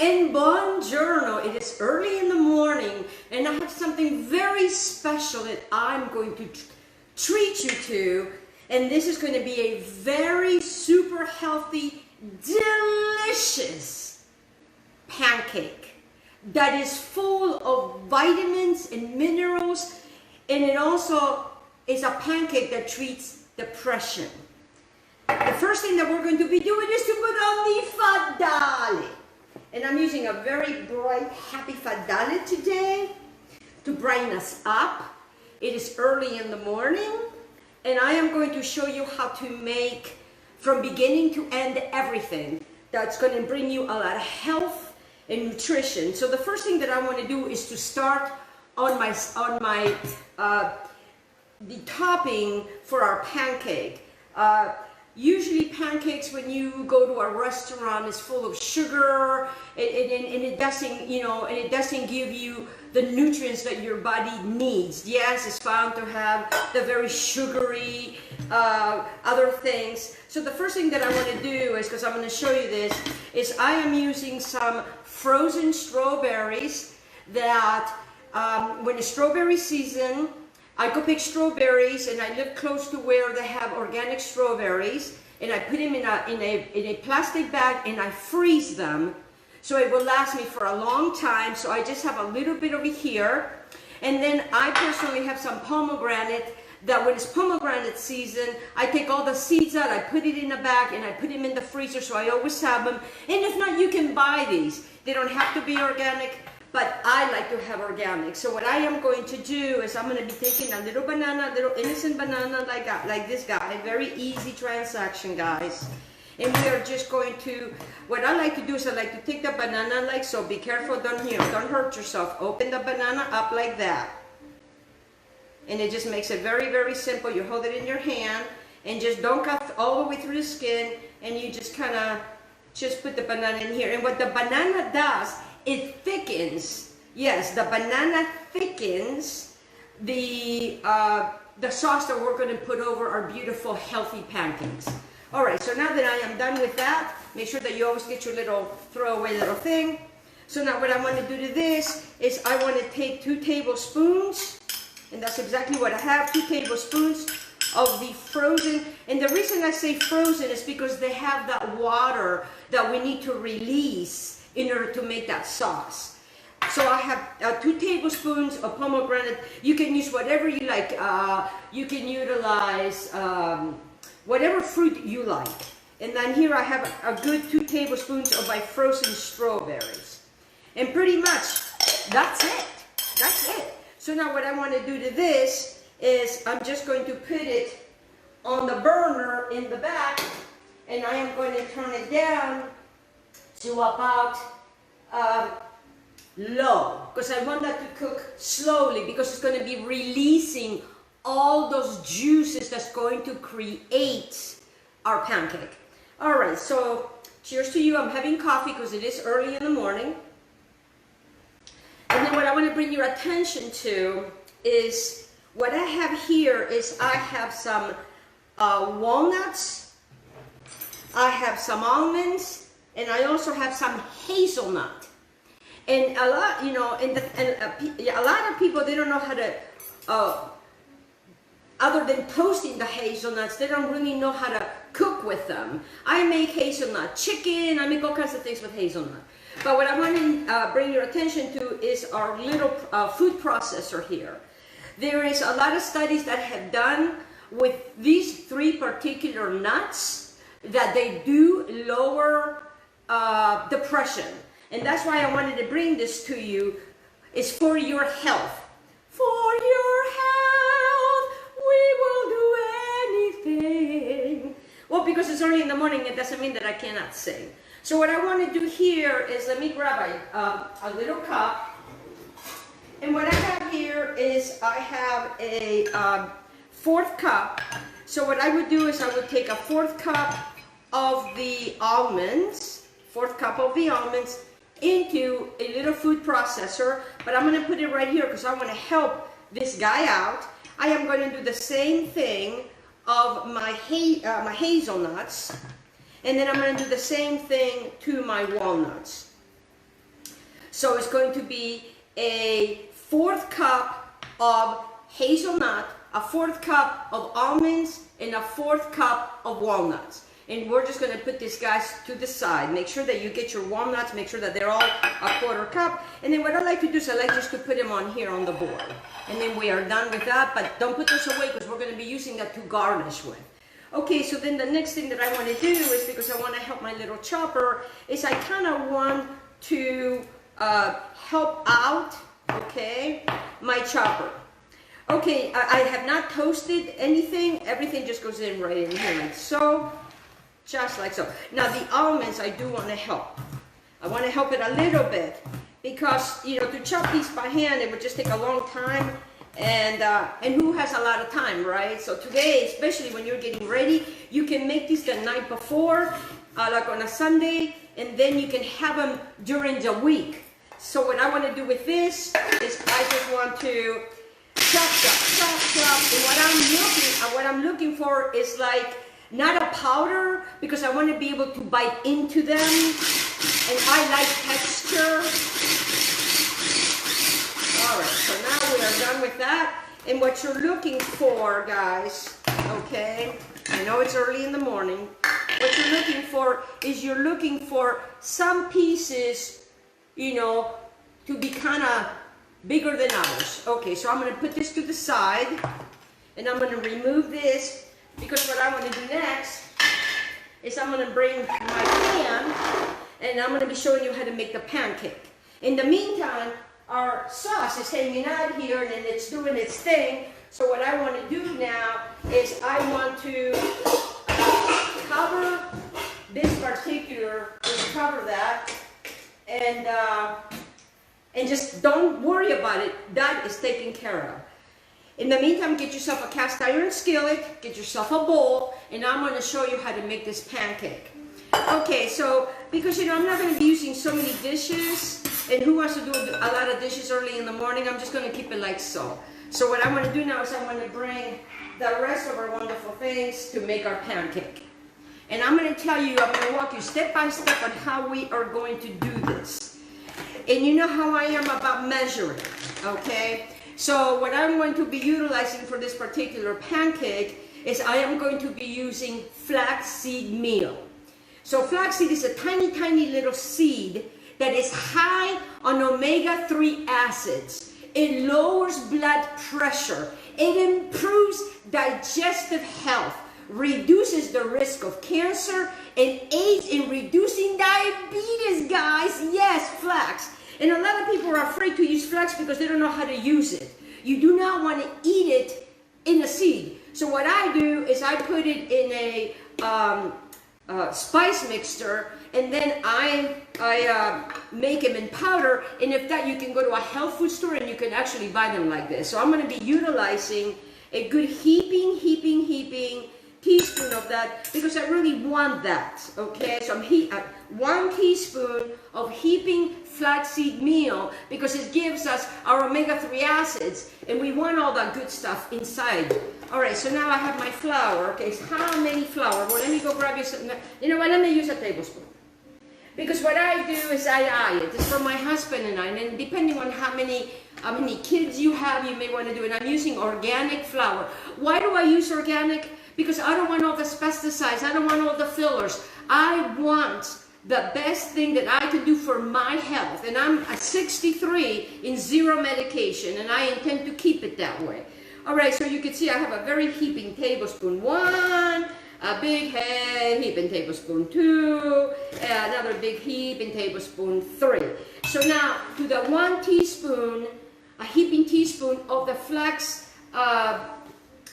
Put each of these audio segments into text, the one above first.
and buongiorno. It is early in the morning and I have something very special that I'm going to treat you to. And this is going to be a very super healthy, delicious pancake that is full of vitamins and minerals. And it also is a pancake that treats depression. The first thing that we're going to be doing is to put on the fadale. And I'm using a very bright, happy fadale today to brighten us up. It is early in the morning, and I am going to show you how to make, from beginning to end, everything that's going to bring you a lot of health and nutrition. So the first thing that I want to do is to start on the topping for our pancake. Usually pancakes, when you go to a restaurant, is full of sugar, and it doesn't, and it doesn't give you the nutrients that your body needs. Yes, it's found to have the very sugary other things. So the first thing that I want to do is, because I'm going to show you this, is I am using some frozen strawberries that when it's strawberry season, I go pick strawberries, and I live close to where they have organic strawberries, and I put them in a plastic bag and I freeze them so it will last me for a long time. So I just have a little bit over here, and then I personally have some pomegranate that when it's pomegranate season, I take all the seeds out, I put it in a bag, and I put them in the freezer, so I always have them. And if not, you can buy these. They don't have to be organic, but I like to have organic. So what I am going to do is I'm going to be taking a little banana, a little innocent banana like this guy. Very easy transaction, guys. And we are just going to, what I like to do is I like to take the banana like so. Be careful, don't hurt yourself. Open the banana up like that. And it just makes it very, very simple. You hold it in your hand and just don't cut all the way through the skin, and you just kind of just put the banana in here. And what the banana does, it thickens. Yes, the banana thickens the sauce that we're going to put over our beautiful, healthy pancakes. All right, so now that I am done with that, make sure that you always get your little throwaway little thing. So now what I want to do to this is I want to take 2 tablespoons, and that's exactly what I have, 2 tablespoons of the frozen. And the reason I say frozen is because they have that water that we need to release in order to make that sauce. So I have 2 tablespoons of pomegranate. You can use whatever you like. You can utilize whatever fruit you like. And then here I have a good 2 tablespoons of my frozen strawberries. And pretty much, that's it. That's it. So now what I want to do to this is I'm just going to put it on the burner in the back, and I am going to turn it down to about low, because I want that to cook slowly, because it's going to be releasing all those juices that's going to create our pancake. All right, so cheers to you. I'm having coffee because it is early in the morning. And then what I want to bring your attention to is what I have here is I have some walnuts, I have some almonds, and I also have some hazelnut. And a lot, a lot of people, they don't know how to, other than toasting the hazelnuts, they don't really know how to cook with them. I make hazelnut chicken, I make all kinds of things with hazelnut. But what I want to bring your attention to is our little food processor here. There is a lot of studies that have done with these 3 particular nuts that they do lower depression. And that's why I wanted to bring this to you. It's for your health. For your health, we will do anything. Well, because it's early in the morning, it doesn't mean that I cannot sing. So what I want to do here is, let me grab a little cup. And what I have here is I have a 4th cup. So what I would do is I would take a 4th cup of the almonds, 4th cup of the almonds, into a little food processor. But I'm going to put it right here because I want to help this guy out. I am going to do the same thing of my hazelnuts, and then I'm going to do the same thing to my walnuts. So it's going to be a 4th cup of hazelnut, a 4th cup of almonds, and a 4th cup of walnuts. And we're just going to put these guys to the side. Make sure that you get your walnuts, make sure that they're all a 1/4 cup. And then what I like to do is I like just to put them on here on the board. And then we are done with that, but don't put those away because we're going to be using that to garnish with. Okay, so then the next thing that I want to do is, because I want to help my little chopper, is I kind of want to help out, okay, my chopper. Okay, I have not toasted anything. Everything just goes in right in here like so. Just like so. Now the almonds, I do want to help. I want to help it a little bit because, you know, to chop these by hand, it would just take a long time. And who has a lot of time, right? So today, especially when you're getting ready, you can make these the night before, like on a Sunday, and then you can have them during the week. So what I want to do with this is I just want to chop, chop, chop, chop. And what I'm looking for is like, not a powder, because I want to be able to bite into them, and I like texture. Alright, so now we are done with that. And what you're looking for, guys, okay, I know it's early in the morning, what you're looking for is you're looking for some pieces, you know, to be kind of bigger than others. Okay, so I'm going to put this to the side, and I'm going to remove this. Because what I want to do next is I'm going to bring my pan, and I'm going to be showing you how to make the pancake. In the meantime, our sauce is hanging out here and it's doing its thing. So what I want to do now is I want to cover this particular, cover that, and just don't worry about it. That is taken care of. In the meantime, get yourself a cast iron skillet, get yourself a bowl, and I'm going to show you how to make this pancake. Okay, so because, you know, I'm not going to be using so many dishes, and who wants to do a lot of dishes early in the morning? I'm just going to keep it like so. So what I'm going to do now is I'm going to bring the rest of our wonderful things to make our pancake. And I'm going to tell you, I'm going to walk you step by step on how we are going to do this. And you know how I am about measuring, okay? So what I'm going to be utilizing for this particular pancake is I am going to be using flaxseed meal. So flaxseed is a tiny, tiny little seed that is high on omega-3 acids. It lowers blood pressure. It improves digestive health, reduces the risk of cancer, and aids in reducing diabetes, guys. Yes, flax. And a lot of people are afraid to use flax because they don't know how to use it. You do not want to eat it in a seed. So what I do is I put it in a spice mixer, and then I make them in powder. And if that, you can go to a health food store and you can actually buy them like this. So I'm going to be utilizing a good heaping teaspoon of that because I really want that. Okay, so I'm 1 teaspoon of heaping flaxseed meal because it gives us our omega-3 acids, and we want all that good stuff inside. All right, so now I have my flour. Okay, so how many flour? Well, let me go grab you some. You know what? Let me use a tablespoon. Because what I do is I eye it. It's for my husband and I. And depending on how many kids you have, you may want to do it. I'm using organic flour. Why do I use organic? Because I don't want all the pesticides. I don't want all the fillers. I want the best thing that I can do for my health. And I'm at 63 in 0 medication, and I intend to keep it that way. All right, so you can see I have a very heaping tablespoon 1, a big heaping tablespoon 2, another big heaping tablespoon 3. So now to the 1 teaspoon, a heaping teaspoon of the flax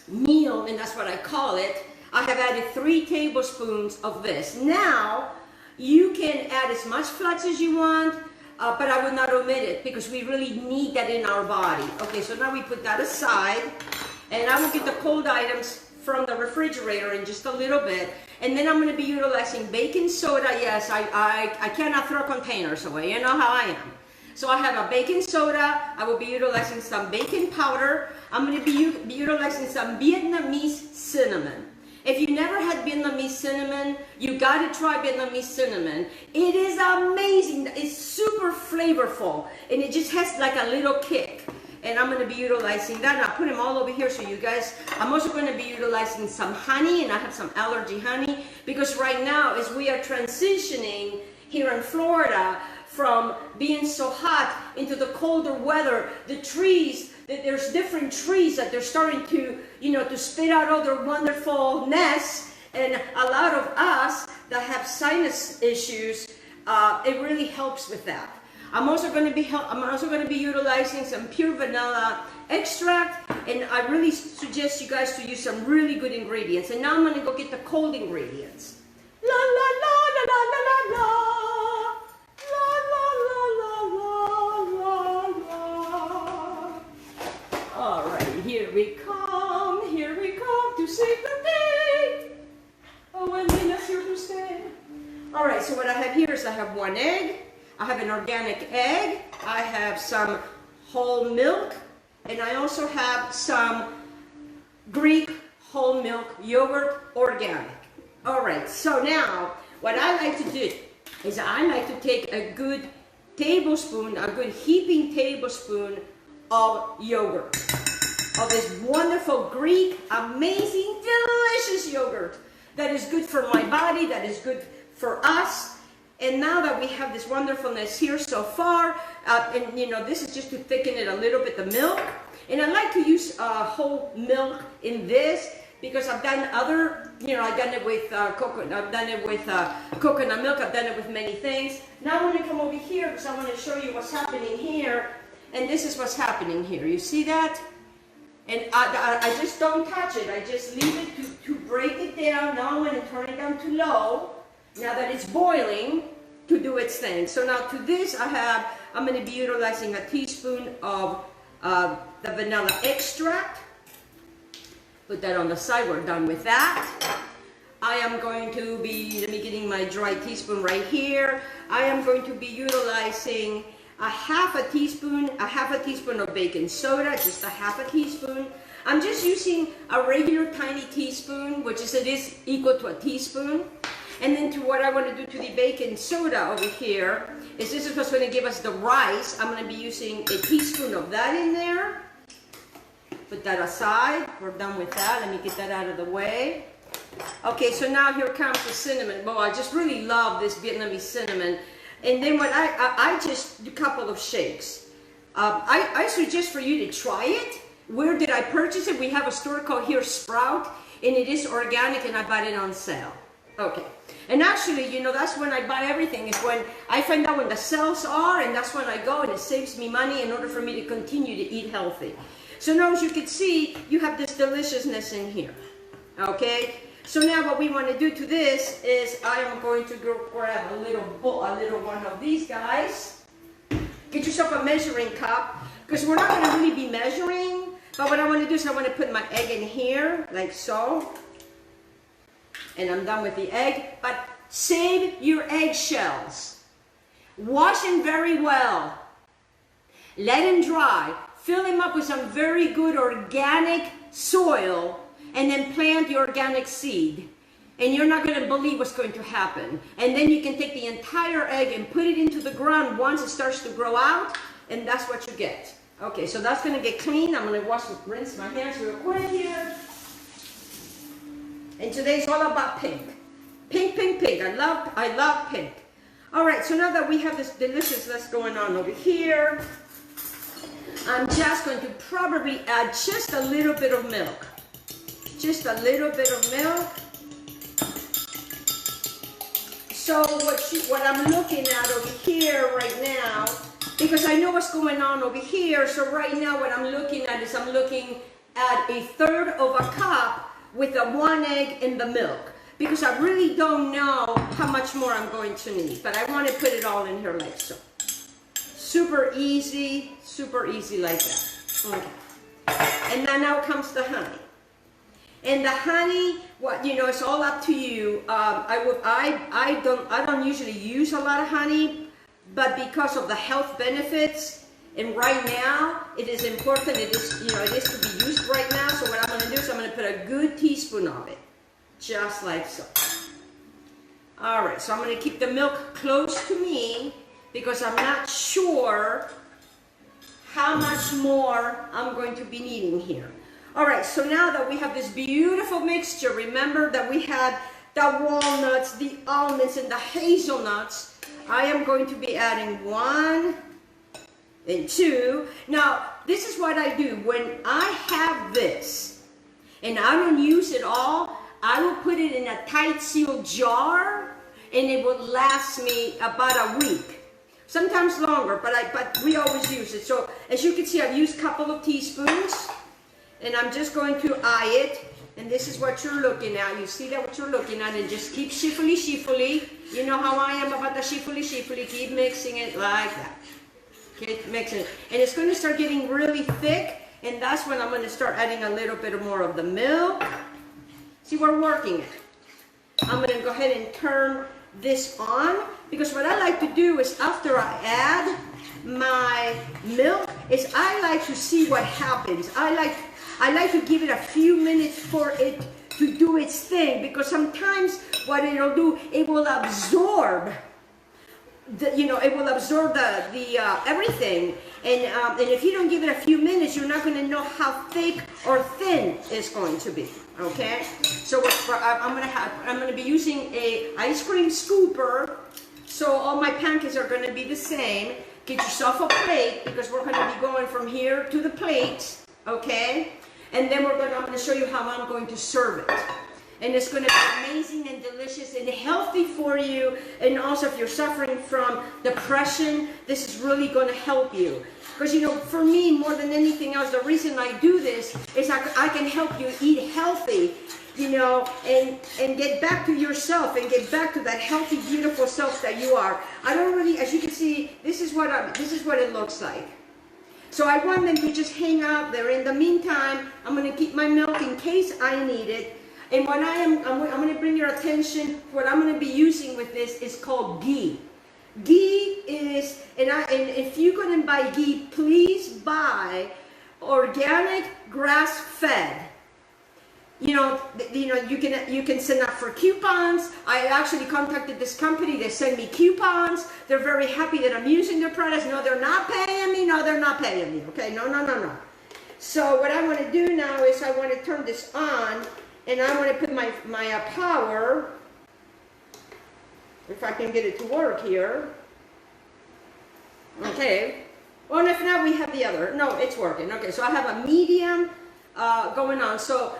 meal, and that's what I call it, I have added 3 tablespoons of this. Now, you can add as much flax as you want, but I would not omit it because we really need that in our body. Okay, so now we put that aside, and I will get the cold items from the refrigerator in just a little bit. And then I'm going to be utilizing baking soda. Yes, I cannot throw containers away. You know how I am. So I have a baking soda. I will be utilizing some baking powder. I'm going to be utilizing some Vietnamese cinnamon. If you never had Vietnamese cinnamon, you gotta try Vietnamese cinnamon. It is amazing. It's super flavorful, and it just has like a little kick. And I'm gonna be utilizing that. And I'll put them all over here so you guys, I'm also gonna be utilizing some honey, and I have some allergy honey, because right now, as we are transitioning here in Florida from being so hot into the colder weather, the trees, there's different trees that they're starting to, to spit out all their wonderfulness. And a lot of us that have sinus issues, it really helps with that. I'm also going to be utilizing some pure vanilla extract, and I really suggest you guys to use some really good ingredients. And now I'm going to go get the cold ingredients. La la la la la la la la la la la la. All right, here we come to save the day. Oh, and Nina's here to stay. All right, so what I have here is I have 1 egg. I have an organic egg, I have some whole milk, and I also have some Greek whole milk yogurt, organic. All right, so now what I like to do is I like to take a good tablespoon, a good heaping tablespoon of yogurt, of this wonderful Greek, amazing, delicious yogurt that is good for my body, that is good for us. And now that we have this wonderfulness here so far, and this is just to thicken it a little bit, the milk. And I like to use whole milk in this because I've done other, I've done it with coconut, I've done it with coconut milk, I've done it with many things. Now I'm going to come over here because I want to show you what's happening here. And this is what's happening here. You see that? And I just don't touch it. I just leave it to break it down. Now I'm going to turn it down to low. Now that it's boiling, to do its thing. So now to this I'm going to be utilizing a teaspoon of the vanilla extract. Put that on the side, we're done with that. I am going to be, let me getting my dry teaspoon right here. I am going to be utilizing a half a teaspoon of baking soda, just a half a teaspoon. I'm just using a regular tiny teaspoon, which is equal to a teaspoon. And then to what I want to do to the baking soda over here is this is what's going to give us the rice. I'm going to be using a teaspoon of that in there. Put that aside. We're done with that. Let me get that out of the way. Okay, so now here comes the cinnamon. Well, I just really love this Vietnamese cinnamon. And then what I just do a couple of shakes. I suggest for you to try it. Where did I purchase it? We have a store called here Sprout, and it is organic, and I bought it on sale. Okay, and actually, that's when I buy everything, is when I find out when the sales are, and that's when I go, and it saves me money in order for me to continue to eat healthy. So now, as you can see, you have this deliciousness in here, okay? So now what we want to do to this is I am going to go grab a little one of these guys. Get yourself a measuring cup, because we're not going to really be measuring, but what I want to do is I want to put my egg in here, like so. And I'm done with the egg, but save your eggshells. Wash them very well. Let them dry. Fill them up with some very good organic soil, and then plant the organic seed. And you're not going to believe what's going to happen. And then you can take the entire egg and put it into the ground once it starts to grow out, and that's what you get. Okay, so that's going to get clean. I'm going to rinse my hands real quick here. And today's all about pink. Pink, pink, pink. I love pink. All right, so now that we have this deliciousness going on over here, I'm just going to probably add just a little bit of milk. Just a little bit of milk. So what I'm looking at over here right now, because I know what's going on over here, so right now what I'm looking at is I'm looking at 1/3 of a cup with the 1 egg in the milk, because I really don't know how much more I'm going to need, but I want to put it all in here like so. Super easy like that. Okay. And then now comes the honey. And the honey, it's all up to you. I don't usually use a lot of honey, but because of the health benefits, and right now, it is important, it is to be used right now, so what I'm going to do is I'm going to put a good teaspoon of it. just like so. All right, so I'm going to keep the milk close to me because I'm not sure how much more I'm going to be needing here. All right, so now that we have this beautiful mixture, remember that we had the walnuts, the almonds, and the hazelnuts. I am going to be adding 1 and 2. Now, this is what I do. When I have this and I don't use it all, I will put it in a tight sealed jar and it will last me about a week. Sometimes longer, but we always use it. So as you can see, I've used a couple of teaspoons and I'm just going to eye it. And this is what you're looking at. You see that what you're looking at, and just keep shiffly. You know how I am about the shiffly. Keep mixing it like that. Keep mixing it. And it's going to start getting really thick, and that's when I'm going to start adding a little bit more of the milk. See, we're working it. I'm going to go ahead and turn this on, because what I like to do is after I add my milk is I like to see what happens. I like to give it a few minutes for it to do its thing, because sometimes what it'll do, it will absorb everything, and if you don't give it a few minutes, you're not going to know how thick or thin it's going to be. Okay, so I'm going to be using a ice cream scooper, so all my pancakes are going to be the same. Get yourself a plate, because we're going to be going from here to the plate. Okay, and then I'm going to show you how I'm going to serve it. And it's going to be amazing and delicious and healthy for you. And also, if you're suffering from depression, this is really going to help you. Because, for me, more than anything else, the reason I do this is I can help you eat healthy, and get back to yourself and get back to that healthy, beautiful self that you are. I don't really, as you can see, this is what it looks like. So I want them to just hang out there. In the meantime, I'm going to keep my milk in case I need it. And what I'm going to bring your attention, what I'm going to be using with this is called ghee. Ghee is, and if you go and buy ghee, please buy organic, grass-fed. You can send out for coupons. I actually contacted this company. They send me coupons. They're very happy that I'm using their products. No, they're not paying me. No, they're not paying me. Okay, no. So what I want to do now is I want to turn this on, and I want to put my power, if I can get it to work here. Okay. Well, if not, we have the other. No, it's working. Okay, so I have a medium going on. So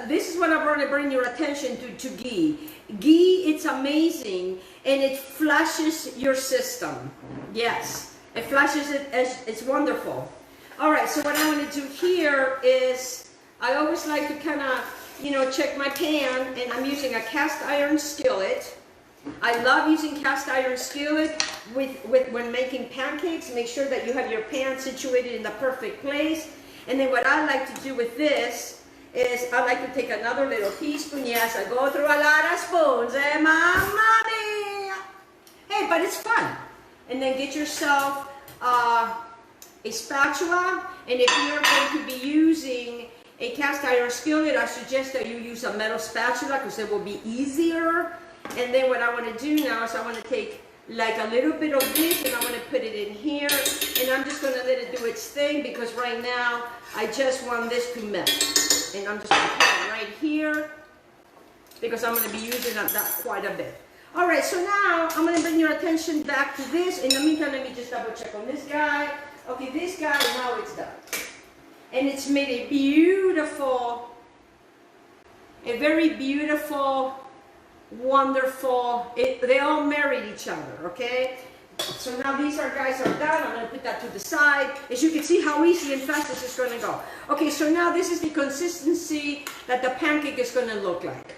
this is what I want to bring your attention to ghee. Ghee, it's amazing, and it flushes your system. Yes, it flushes it, it's wonderful. All right, so what I want to do here is I always like to kind of, check my pan, and I'm using a cast iron skillet. I love using cast iron skillet when making pancakes. Make sure that you have your pan situated in the perfect place. And then what I like to do with this is I like to take another little teaspoon. Yes, I go through a lot of spoons. Mamma mia! Hey, but it's fun. And then get yourself a spatula. And if you're going to be using a cast iron skillet, I suggest that you use a metal spatula, because it will be easier. And then what I want to do now is I want to take like a little bit of this, and I'm going to put it in here, and I'm just going to let it do its thing, because right now I just want this to melt. And I'm just going to put it right here, because I'm going to be using that quite a bit. All right, so now I'm going to bring your attention back to this. In the meantime, let me just double check on this guy. Okay, this guy, now it's done. And it's made a very beautiful, wonderful, they all married each other, okay? So now these guys are done. I'm going to put that to the side. As you can see how easy and fast this is going to go. Okay, so now this is the consistency that the pancake is going to look like.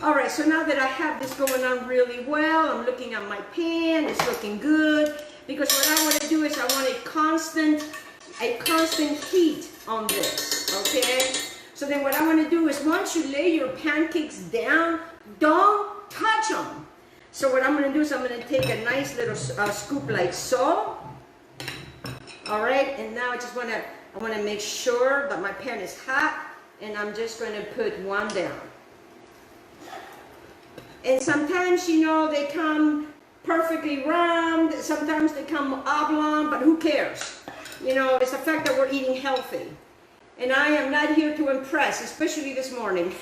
All right, so now that I have this going on really well, I'm looking at my pan. It's looking good, because what I want to do is I want a constant heat on this, okay? So then what I want to do is, once you lay your pancakes down, don't touch them. So what I'm going to do is I'm going to take a nice little scoop like so. All right, and now I want to make sure that my pan is hot, and I'm just going to put one down. And sometimes, you know, they come perfectly round, sometimes they come oblong, but who cares? You know, it's the fact that we're eating healthy. And I am not here to impress, especially this morning.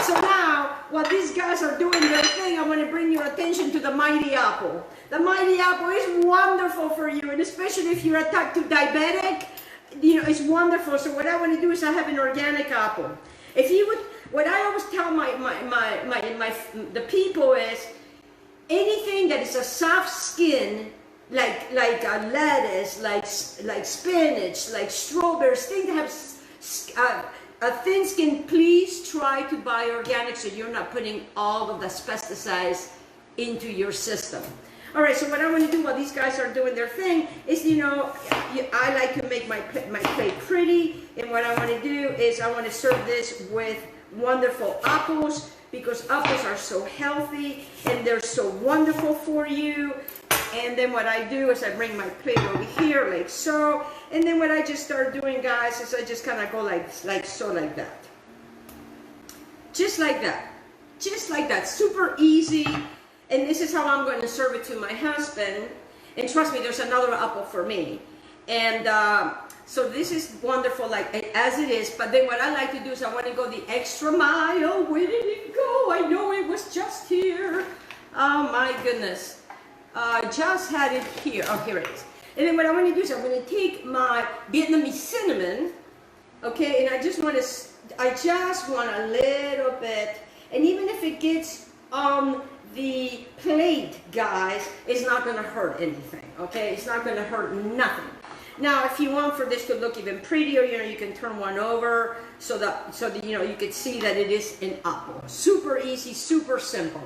So now, while these guys are doing their thing, I want to bring your attention to the mighty apple. The mighty apple is wonderful for you, and especially if you're a type 2 diabetic, you know, it's wonderful. So what I want to do is I have an organic apple. If you would, what I always tell the people is, anything that is a soft skin, like a lettuce, like spinach, like strawberries, things that have a thin skin, please try to buy organic so you're not putting all of the pesticides into your system. All right, so what I want to do while these guys are doing their thing is, you know, I like to make my plate pretty, and what I want to do is I want to serve this with wonderful apples, because apples are so healthy and they're so wonderful for you. And then what I do is I bring my plate over here like so, and then what I just start doing, guys, is I just kind of go like so, like that. Just like that. Just like that. Super easy. And this is how I'm going to serve it to my husband. And trust me, there's another apple for me. And so this is wonderful, like as it is. But then what I like to do is I want to go the extra mile. Where did it go? I know it was just here. Oh my goodness. I just had it here. Oh, here it is. And then what I want to do is I'm going to take my Vietnamese cinnamon, okay, and I just want a little bit, and even if it gets on the plate, guys, it's not going to hurt anything, okay? It's not going to hurt nothing. Now, if you want for this to look even prettier, you know, you can turn one over so that you know, you can see that it is an apple. Super easy, super simple.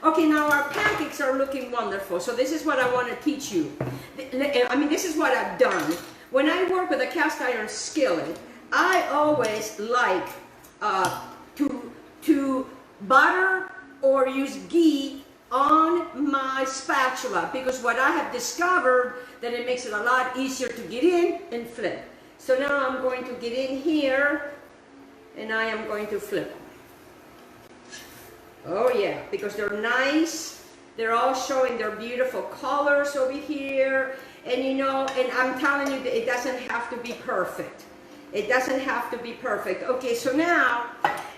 Okay, now our pancakes are looking wonderful. So this is what I want to teach you. I mean, this is what I've done. When I work with a cast iron skillet, I always like to butter or use ghee on my spatula, because what I have discovered that it makes it a lot easier to get in and flip. So now I'm going to get in here and I am going to flip them. Oh yeah, because they're nice. They're all showing their beautiful colors over here. And you know, and I'm telling you that it doesn't have to be perfect. It doesn't have to be perfect. Okay, so now,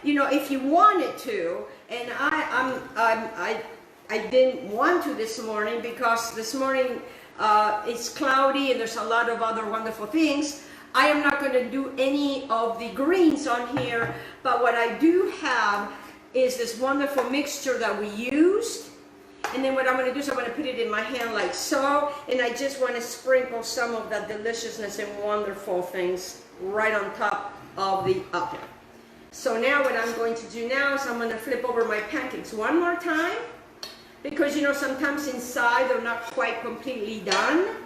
you know, if you wanted to, and I didn't want to this morning because this morning it's cloudy and there's a lot of other wonderful things. I am not going to do any of the greens on here, but what I do have is this wonderful mixture that we used. And then what I'm going to do is I'm going to put it in my hand like so, and I just want to sprinkle some of that deliciousness and wonderful things right on top of the apple. So now what I'm going to do now is I'm going to flip over my pancakes one more time, because you know, sometimes inside they're not quite completely done.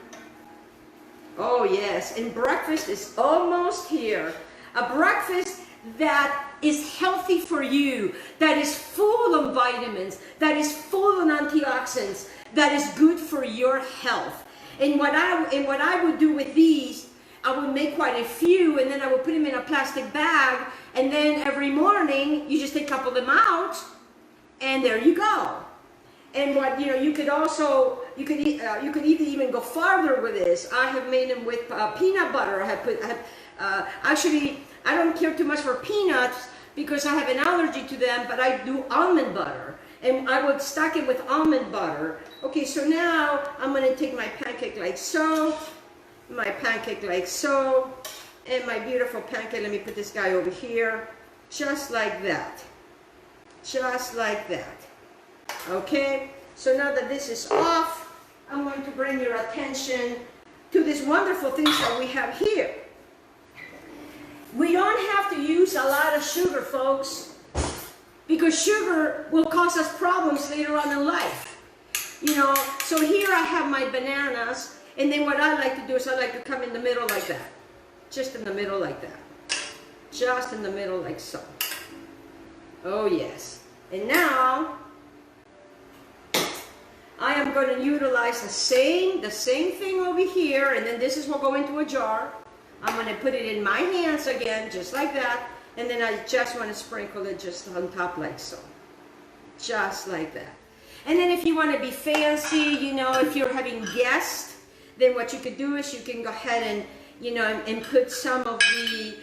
Oh yes, and breakfast is almost here. A breakfast that is healthy for you, that is full of vitamins, that is full of antioxidants, that is good for your health. And what I would do with these, I would make quite a few, and then I would put them in a plastic bag, and then every morning you just take a couple of them out, and there you go. And what you know, you could even go farther with this. I have made them with peanut butter. Actually, I don't care too much for peanuts because I have an allergy to them, but I do almond butter. And I would stack it with almond butter. Okay, so now I'm going to take my pancake like so, my pancake like so, and my beautiful pancake. Let me put this guy over here, just like that. Just like that. Okay, so now that this is off, I'm going to bring your attention to these wonderful things that we have here. We don't have to use a lot of sugar, folks, because sugar will cause us problems later on in life. You know, so here I have my bananas, and then what I like to do is I like to come in the middle like that. Just in the middle like that. Just in the middle like so. Oh yes. And now, I am going to utilize the same thing over here, and then this is what go into a jar. I'm going to put it in my hands again, just like that. And then I just want to sprinkle it just on top like so. Just like that. And then if you want to be fancy, you know, if you're having guests, then what you could do is you can go ahead and, you know, and put some of the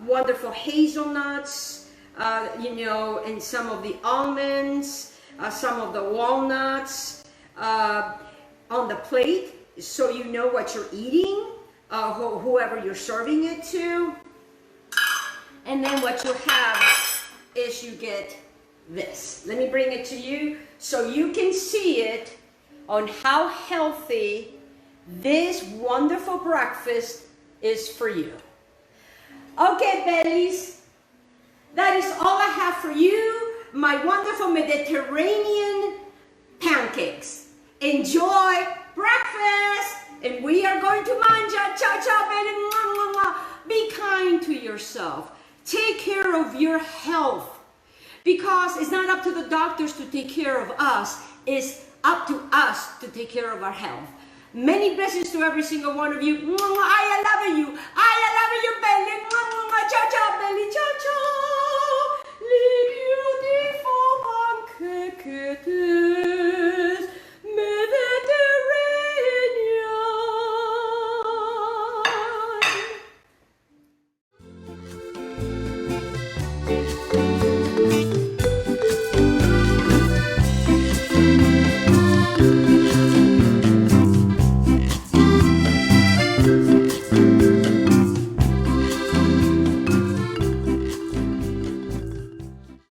wonderful hazelnuts, you know, and some of the almonds, some of the walnuts on the plate, so you know what you're eating, whoever you're serving it to. And then what you have is you get this. Let me bring it to you so you can see it on how healthy this wonderful breakfast is for you. Okay, bellies, that is all I have for you, my wonderful Mediterranean pancakes. Enjoy breakfast, and we are going to manja. Ciao, ciao, belly. Mwah, mwah, mwah. Be kind to yourself. Take care of your health, because it's not up to the doctors to take care of us. It's up to us to take care of our health. Many blessings to every single one of you. I love you. I love you, belly. Ciao, ciao, belly. Ciao, ciao.